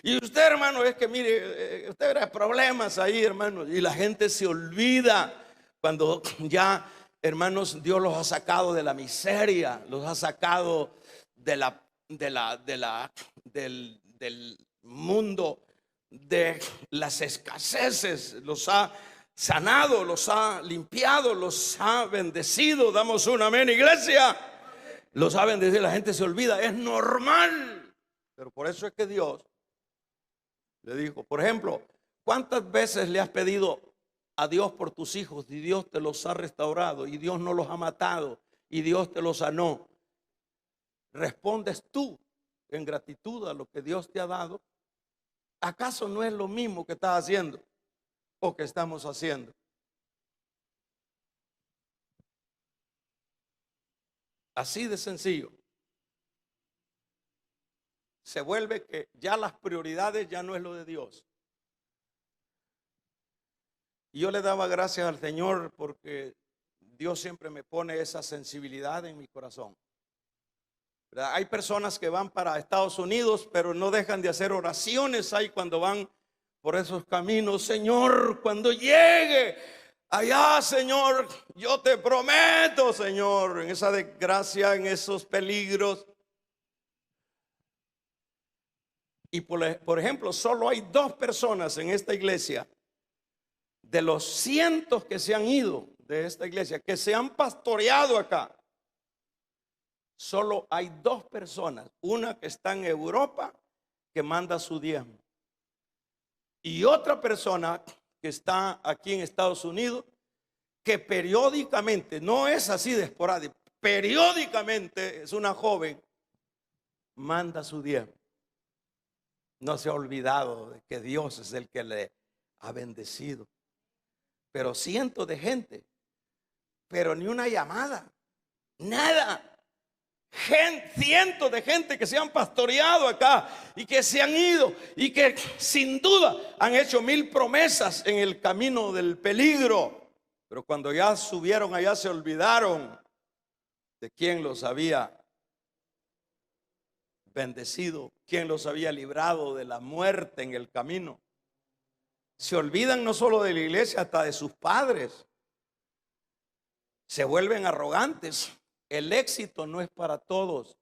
Y usted, hermano, es que mire, usted verá problemas ahí, hermano. Y la gente se olvida cuando ya, hermanos, Dios los ha sacado de la miseria, los ha sacado del mundo, de las escaseces, los ha sanado, los ha limpiado, los ha bendecido. Damos un amén, iglesia. Los ha bendecido. La gente se olvida, es normal. Pero por eso es que Dios le dijo, por ejemplo, ¿cuántas veces le has pedido a Dios por tus hijos y Dios te los ha restaurado y Dios no los ha matado y Dios te los sanó? ¿Respondes tú en gratitud a lo que Dios te ha dado? ¿Acaso no es lo mismo que estás haciendo o que estamos haciendo? Así de sencillo. Se vuelve que ya las prioridades ya no es lo de Dios. Y yo le daba gracias al Señor porque Dios siempre me pone esa sensibilidad en mi corazón. ¿Verdad? Hay personas que van para Estados Unidos, pero no dejan de hacer oraciones ahí cuando van por esos caminos. Señor, cuando llegue allá, Señor, yo te prometo, Señor, en esa desgracia, en esos peligros. Y por ejemplo, solo hay 2 personas en esta iglesia, de los cientos que se han ido de esta iglesia, que se han pastoreado acá, solo hay dos personas, una que está en Europa que manda su diezmo y otra persona que está aquí en Estados Unidos que periódicamente, no es así de esporádico, periódicamente es una joven, manda su diezmo. No se ha olvidado de que Dios es el que le ha bendecido. Pero cientos de gente, pero ni una llamada, nada. Cientos de gente que se han pastoreado acá y que se han ido y que sin duda han hecho 1000 promesas en el camino del peligro, pero cuando ya subieron allá se olvidaron de quién los había bendecido, quién los había librado de la muerte en el camino. Se olvidan no solo de la iglesia, hasta de sus padres. Se vuelven arrogantes. El éxito no es para todos.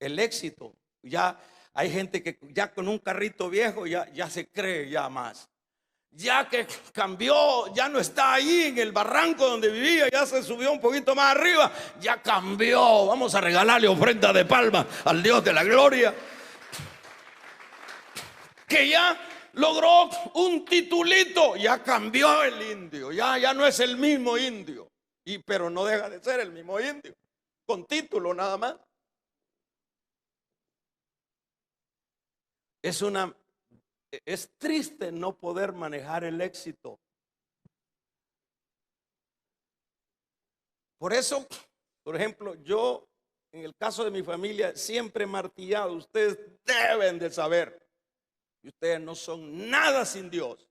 El éxito, ya hay gente que ya con un carrito viejo ya se cree ya más. Ya que cambió, ya no está ahí en el barranco donde vivía, ya se subió un poquito más arriba, ya cambió. Vamos a regalarle ofrenda de palma al Dios de la gloria. Que ya logró un titulito, ya cambió el indio, ya no es el mismo indio. Pero no deja de ser el mismo indio, con título nada más. Es triste no poder manejar el éxito. Por eso, por ejemplo, yo, en el caso de mi familia, siempre he martillado, ustedes deben de saber que ustedes no son nada sin Dios.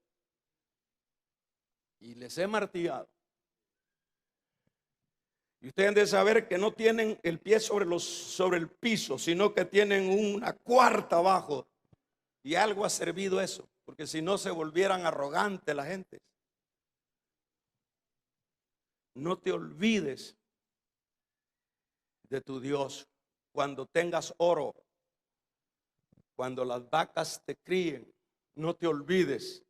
Y les he martillado. Y ustedes deben de saber que no tienen el pie sobre el piso, sino que tienen una cuarta abajo. Y algo ha servido eso, porque si no se volvieran arrogantes la gente. No te olvides de tu Dios. Cuando tengas oro, cuando las vacas te críen, no te olvides.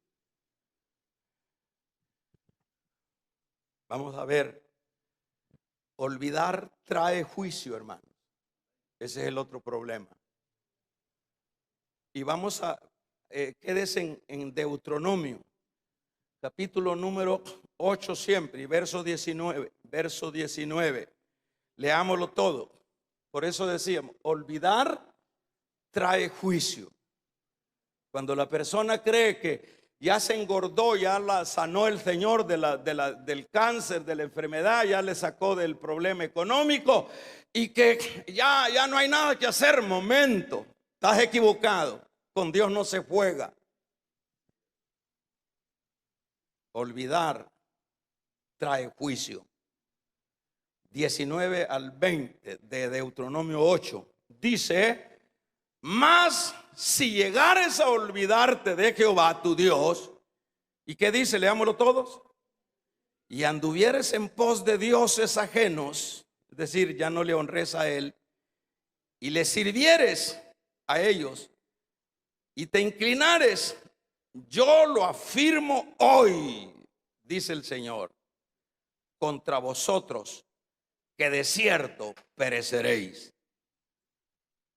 Vamos a ver. Olvidar trae juicio, hermanos. Ese es el otro problema. Y vamos a, quédese en Deuteronomio, capítulo número 8 siempre, y verso 19. Leámoslo todo. Por eso decíamos, olvidar trae juicio. Cuando la persona cree que ya se engordó, ya la sanó el Señor del cáncer, de la enfermedad, ya le sacó del problema económico y que ya no hay nada que hacer, momento, estás equivocado. Con Dios no se juega. Olvidar trae juicio. 19 al 20 de Deuteronomio 8 dice: mas si llegares a olvidarte de Jehová tu Dios, ¿y qué dice? Leámoslo todos. Y anduvieres en pos de dioses ajenos, es decir, ya no le honres a él, y le sirvieres a ellos, y te inclinares, yo lo afirmo hoy, dice el Señor, contra vosotros, que de cierto pereceréis,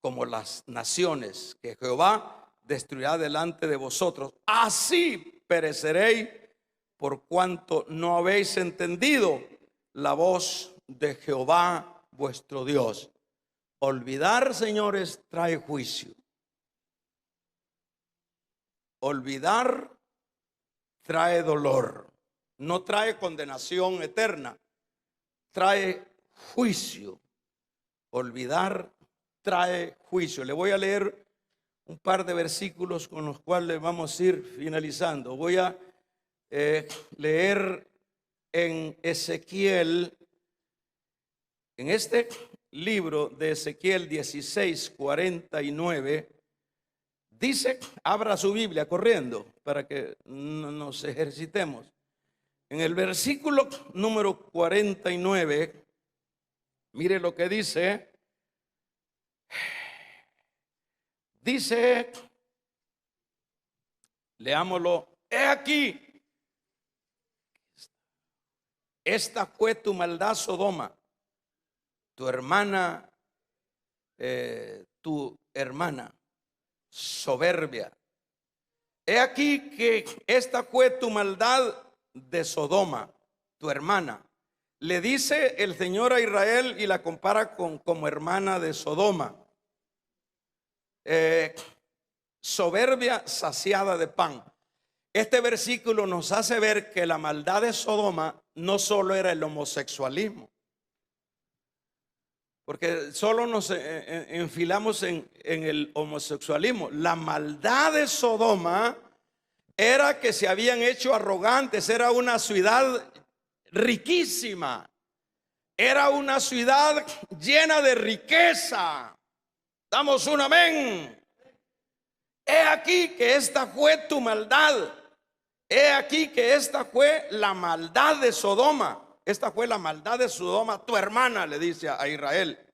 como las naciones que Jehová destruirá delante de vosotros. Así pereceréis, por cuanto no habéis entendido la voz de Jehová vuestro Dios. Olvidar, señores, trae juicio. Olvidar trae dolor. No trae condenación eterna, trae juicio. Olvidar trae juicio. Le voy a leer un par de versículos con los cuales vamos a ir finalizando. Voy a leer en Ezequiel, en este libro de Ezequiel 16:49. Dice, abra su Biblia corriendo para que nos ejercitemos. En el versículo número 49, mire lo que dice. Dice, leámoslo. He aquí, esta fue tu maldad, Sodoma, tu hermana, soberbia. He aquí que esta fue tu maldad de Sodoma, tu hermana. Le dice el Señor a Israel y la compara como hermana de Sodoma. Soberbia saciada de pan. Este versículo nos hace ver que la maldad de Sodoma no solo era el homosexualismo, porque solo nos enfilamos en el homosexualismo. La maldad de Sodoma era que se habían hecho arrogantes. Era una ciudad riquísima, era una ciudad llena de riqueza. Damos un amén. He aquí que esta fue tu maldad. He aquí que esta fue la maldad de Sodoma. Esta fue la maldad de Sodoma, tu hermana, le dice a Israel.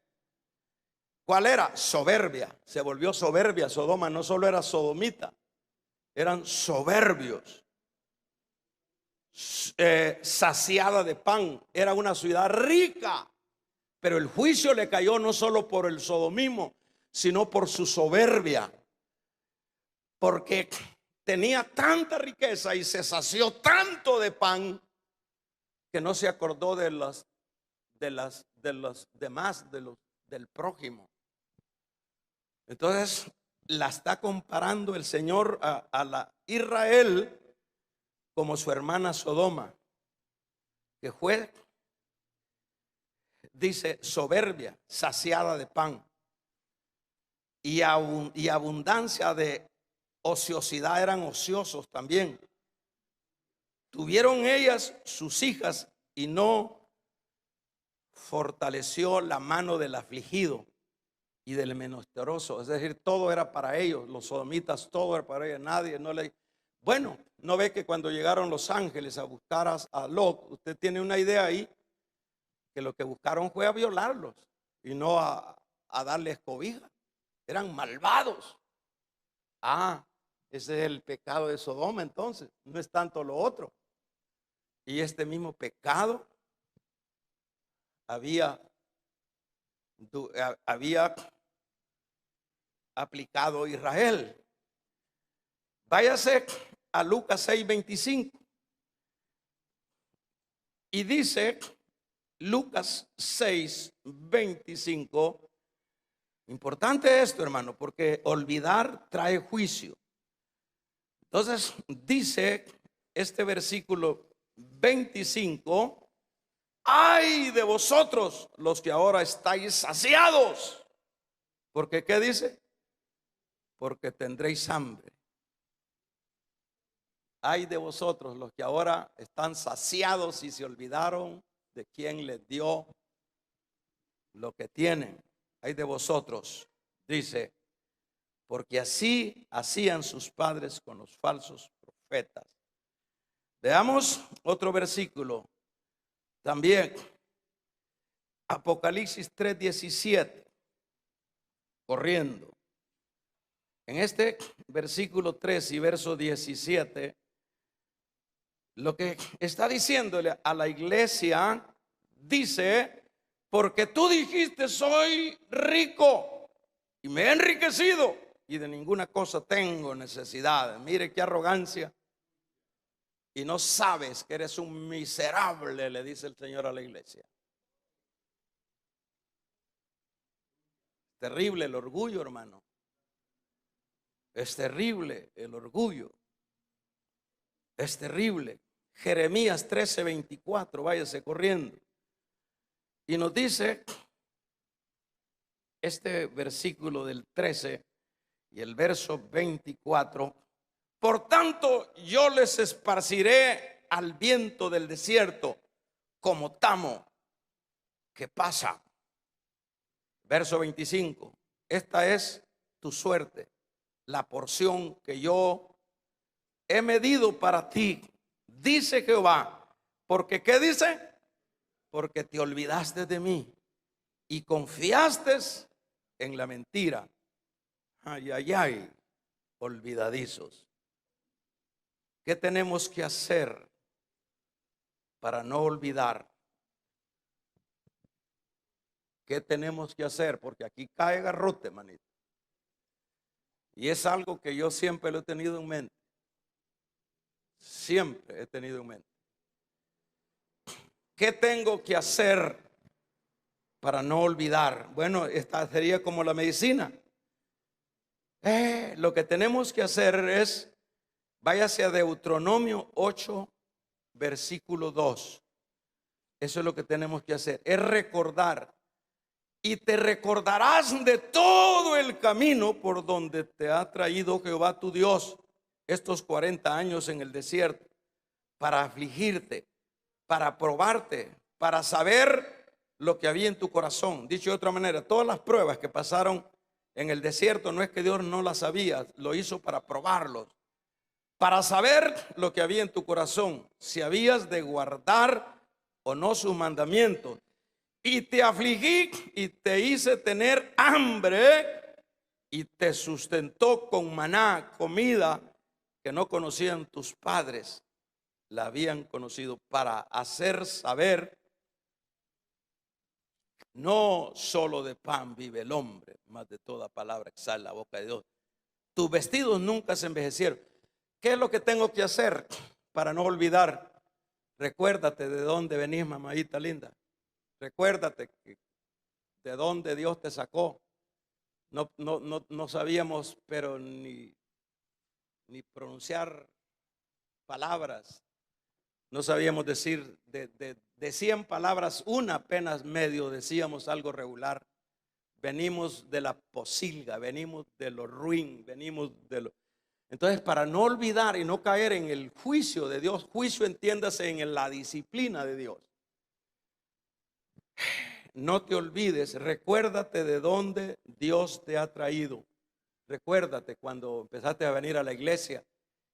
¿Cuál era? Soberbia. Se volvió soberbia Sodoma. No solo era sodomita, eran soberbios. Saciada de pan. Era una ciudad rica, pero el juicio le cayó no solo por el sodomismo, sino por su soberbia, porque tenía tanta riqueza y se sació tanto de pan que no se acordó de los demás, del prójimo. Entonces la está comparando el Señor a la Israel como su hermana Sodoma, que fue, dice, soberbia, saciada de pan y abundancia de ociosidad. Eran ociosos también. Tuvieron ellas sus hijas y no fortaleció la mano del afligido y del menesteroso. Es decir, todo era para ellos. Los sodomitas, todo era para ellos. Nadie, no le... Bueno, no ve que cuando llegaron los ángeles a buscar a Lot, usted tiene una idea ahí, que lo que buscaron fue a violarlos y no a darles cobija. Eran malvados. Ese es el pecado de Sodoma. Entonces no es tanto lo otro. Y este mismo pecado había aplicado Israel. Váyase a Lucas 6:25 y dice Lucas 6:25. Importante esto, hermano, porque olvidar trae juicio. Entonces dice este versículo 25: ay de vosotros los que ahora estáis saciados, porque ¿qué dice? Porque tendréis hambre. Ay de vosotros los que ahora están saciados y se olvidaron de quien les dio lo que tienen. Ay de vosotros, dice, porque así hacían sus padres con los falsos profetas. Veamos otro versículo también, Apocalipsis 3:17, corriendo. En este versículo 3 y verso 17, lo que está diciéndole a la iglesia, dice: porque tú dijiste, soy rico y me he enriquecido y de ninguna cosa tengo necesidad. Mire qué arrogancia. Y no sabes que eres un miserable, le dice el Señor a la iglesia. Terrible el orgullo, hermano. Es terrible el orgullo. Es terrible. Jeremías 13:24, váyase corriendo. Y nos dice este versículo del 13 y el verso 24: por tanto yo les esparciré al viento del desierto como tamo que pasa. Verso 25: esta es tu suerte, la porción que yo he medido para ti, dice Jehová. Porque ¿qué dice? Porque te olvidaste de mí y confiaste en la mentira. Ay, ay, ay, olvidadizos. ¿Qué tenemos que hacer para no olvidar ¿qué tenemos que hacer? Porque aquí cae garrote, manito. Y es algo que yo siempre lo he tenido en mente. Siempre he tenido en mente. ¿Qué tengo que hacer para no olvidar? Bueno, esta sería como la medicina. Lo que tenemos que hacer es, váyase a Deuteronomio 8, versículo 2. Eso es lo que tenemos que hacer, es recordar. Y te recordarás de todo el camino por donde te ha traído Jehová tu Dios estos 40 años en el desierto, para afligirte, para probarte, para saber lo que había en tu corazón. Dicho de otra manera, todas las pruebas que pasaron en el desierto no es que Dios no las sabía, lo hizo para probarlos, para saber lo que había en tu corazón, si habías de guardar o no sus mandamientos. Y te afligí y te hice tener hambre y te sustentó con maná, comida que no conocían tus padres, la habían conocido, para hacer saber, no solo de pan vive el hombre, más de toda palabra que sale de la boca de Dios. Tus vestidos nunca se envejecieron. ¿Qué es lo que tengo que hacer para no olvidar? Recuérdate de dónde venís, mamadita linda. Recuérdate de dónde Dios te sacó. No sabíamos, pero ni pronunciar palabras. No sabíamos decir de 100 palabras, una apenas medio decíamos algo regular. Venimos de la posilga, venimos de lo ruin, venimos de lo... Entonces, para no olvidar y no caer en el juicio de Dios, juicio entiéndase en la disciplina de Dios. No te olvides, recuérdate de dónde Dios te ha traído. Recuérdate cuando empezaste a venir a la iglesia.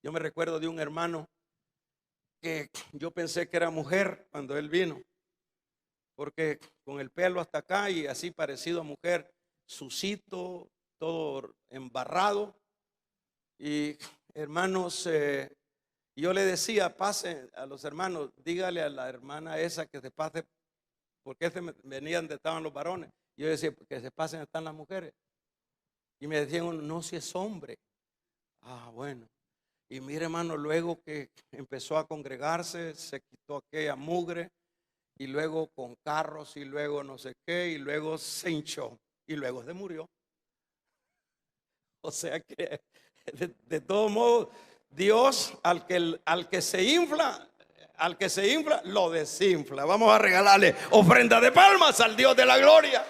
Yo me recuerdo de un hermano que yo pensé que era mujer cuando él vino, porque con el pelo hasta acá y así parecido a mujer, sucito, todo embarrado. Y hermanos, yo le decía, pase a los hermanos, dígale a la hermana esa que se pase, porque venían donde estaban los varones. Yo decía, que se pasen, están las mujeres. Y me decían, no, si es hombre. Ah, bueno. Y mire, hermano, luego que empezó a congregarse, se quitó aquella mugre, y luego con carros, y luego no sé qué, y luego se hinchó, y luego se murió. O sea que, de todo modo, Dios al que se infla, lo desinfla. Vamos a regalarle ofrenda de palmas al Dios de la gloria.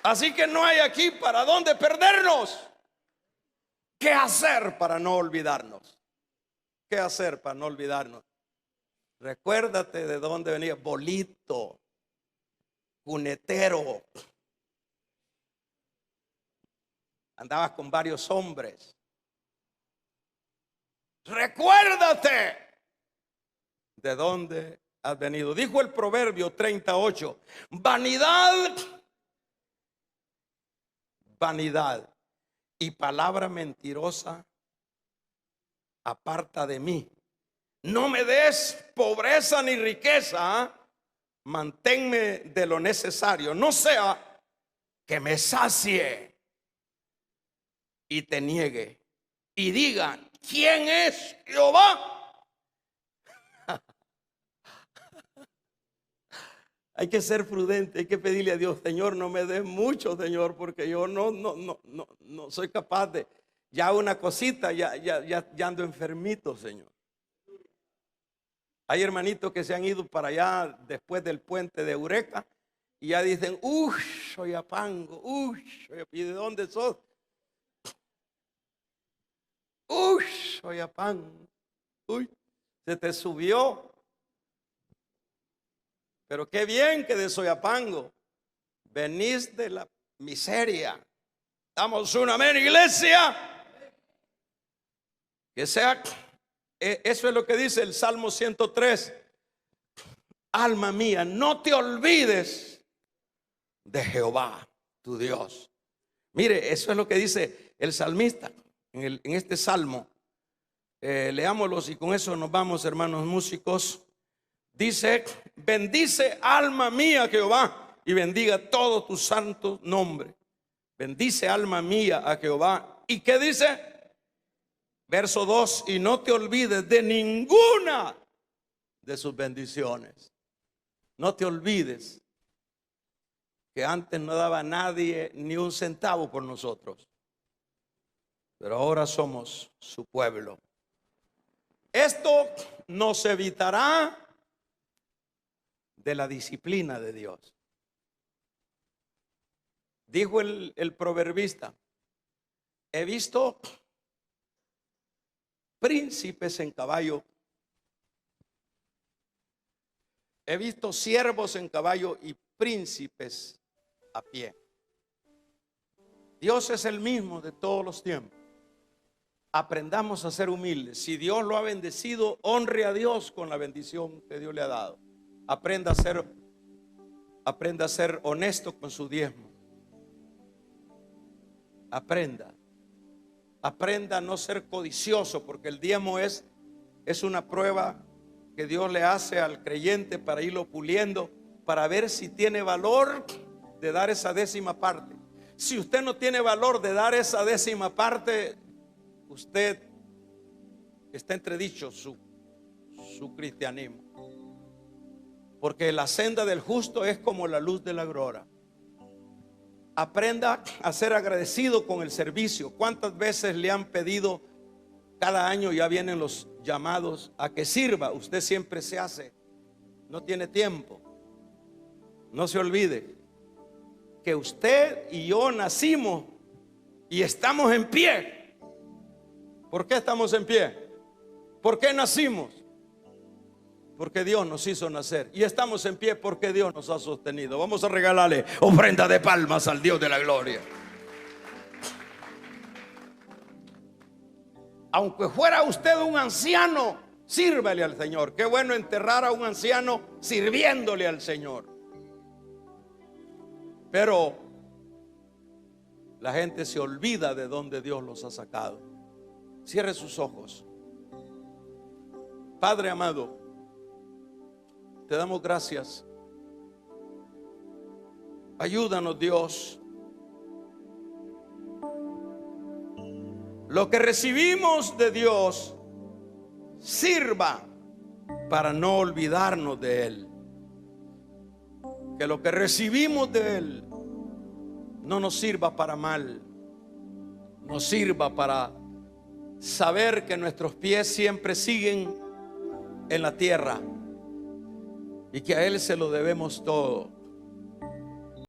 Así que no hay aquí para dónde perdernos. ¿Qué hacer para no olvidarnos? ¿Qué hacer para no olvidarnos? Recuérdate de dónde venía. Bolito, cunetero. Andabas con varios hombres. Recuérdate de dónde has venido. Dijo el Proverbio 38, vanidad, vanidad y palabra mentirosa aparta de mí. No me des pobreza ni riqueza, manténme de lo necesario, no sea que me sacie y te niegue y diga, ¿quién es Jehová? Hay que ser prudente, hay que pedirle a Dios, Señor, no me des mucho, Señor, porque yo no soy capaz de, ya una cosita, ya ando enfermito, Señor. Hay hermanitos que se han ido para allá después del puente de Eureka y ya dicen, Soyapango, ¿y de dónde sos? Soyapango, se te subió. Pero qué bien que de Soyapango venís de la miseria. Damos un amén, iglesia. Que sea, eso es lo que dice el Salmo 103. Alma mía, no te olvides de Jehová, tu Dios. Mire, eso es lo que dice el salmista en este salmo. Leámoslos y con eso nos vamos, hermanos músicos. Dice: bendice alma mía Jehová y bendiga todo tu santo nombre. Bendice alma mía a Jehová. ¿Y qué dice? Verso 2: y no te olvides de ninguna de sus bendiciones. No te olvides que antes no daba nadie ni un centavo por nosotros, pero ahora somos su pueblo. Esto nos evitará de la disciplina de Dios. Dijo el proverbista: he visto príncipes en caballo, he visto siervos en caballo y príncipes a pie. Dios es el mismo de todos los tiempos. Aprendamos a ser humildes. Si Dios lo ha bendecido, honre a Dios con la bendición que Dios le ha dado. Aprenda a ser honesto con su diezmo. Aprenda a no ser codicioso, porque el diezmo es una prueba que Dios le hace al creyente para irlo puliendo, para ver si tiene valor de dar esa décima parte. Si usted no tiene valor de dar esa décima parte, usted está entredicho su cristianismo. Porque la senda del justo es como la luz de la aurora. Aprenda a ser agradecido con el servicio. ¿Cuántas veces le han pedido? Cada año ya vienen los llamados a que sirva. Usted siempre se hace, no tiene tiempo. No se olvide que usted y yo nacimos y estamos en pie. ¿Por qué estamos en pie? ¿Por qué nacimos? Porque Dios nos hizo nacer. Y estamos en pie porque Dios nos ha sostenido. Vamos a regalarle ofrenda de palmas al Dios de la gloria. Aunque fuera usted un anciano, sírvale al Señor. Qué bueno enterrar a un anciano sirviéndole al Señor. Pero la gente se olvida de dónde Dios los ha sacado. Cierre sus ojos. Padre amado, te damos gracias. Ayúdanos, Dios. Lo que recibimos de Dios sirva para no olvidarnos de Él. Que lo que recibimos de Él no nos sirva para mal, nos sirva para saber que nuestros pies siempre siguen en la tierra y que a Él se lo debemos todo.